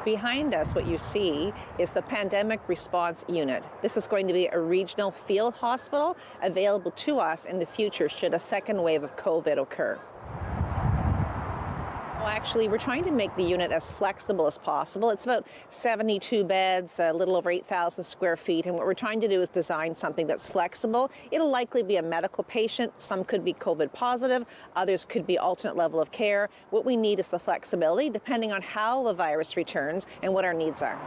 Behind us, what you see is the Pandemic Response Unit. This is going to be a regional field hospital available to us in the future should a second wave of COVID occur. Well, actually, we're trying to make the unit as flexible as possible. It's about 72 beds, a little over 8,000 square feet, and what we're trying to do is design something that's flexible. It'll likely be a medical patient. Some could be COVID positive, others could be alternate level of care. What we need is the flexibility depending on how the virus returns and what our needs are.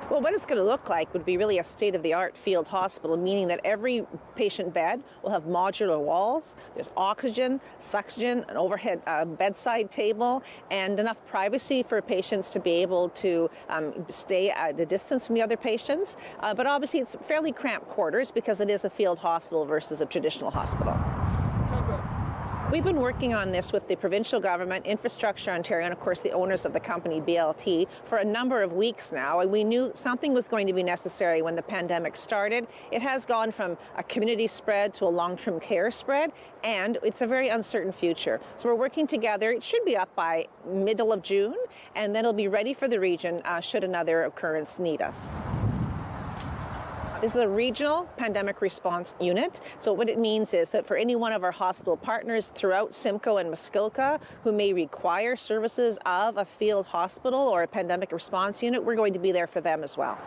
Well, what it's going to look like would be really a state-of-the-art field hospital, meaning that every patient bed will have modular walls, there's oxygen, suction, an overhead bedside table, and enough privacy for patients to be able to stay at a distance from the other patients. But obviously it's fairly cramped quarters because it is a field hospital versus a traditional hospital. We've been working on this with the provincial government, Infrastructure Ontario, and of course the owners of the company BLT for a number of weeks now, and we knew something was going to be necessary when the pandemic started. It has gone from a community spread to a long-term care spread, and it's a very uncertain future. So we're working together. It should be up by middle of June, and then it'll be ready for the region should another occurrence need us. This is a regional pandemic response unit. So what it means is that for any one of our hospital partners throughout Simcoe and Muskoka who may require services of a field hospital or a pandemic response unit, we're going to be there for them as well.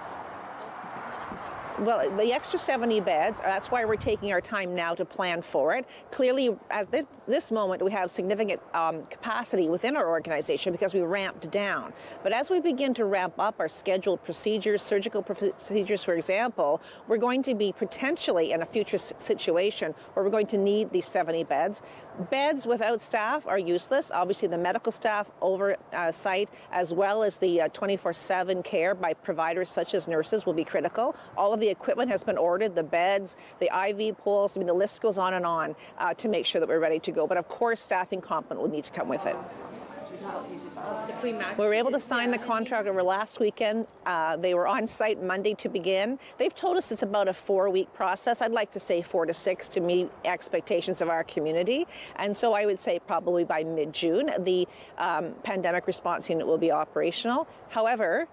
Well, the extra 70 beds, that's why we're taking our time now to plan for it. Clearly, at this moment, we have significant capacity within our organization because we ramped down. But as we begin to ramp up our scheduled procedures, surgical procedures, for example, we're going to be potentially in a future situation where we're going to need these 70 beds. Beds without staff are useless. Obviously, the medical staff oversight, as well as the 24/7 care by providers such as nurses will be critical. All of the equipment has been ordered, the beds, the IV poles, I mean, the list goes on and on to make sure that we're ready to go. But of course, staffing complement will need to come with it. We were able to sign the contract over last weekend. They were on site Monday to begin. They've told us it's about a 4-week process. I'd like to say 4 to 6 to meet expectations of our community. And so I would say probably by mid-June, the pandemic response unit will be operational. However,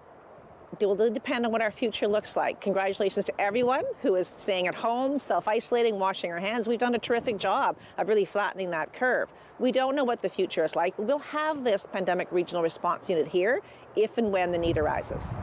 it will depend on what our future looks like. Congratulations to everyone who is staying at home, self-isolating, washing our hands. We've done a terrific job of really flattening that curve. We don't know what the future is like, but we'll have this pandemic regional response unit here if and when the need arises.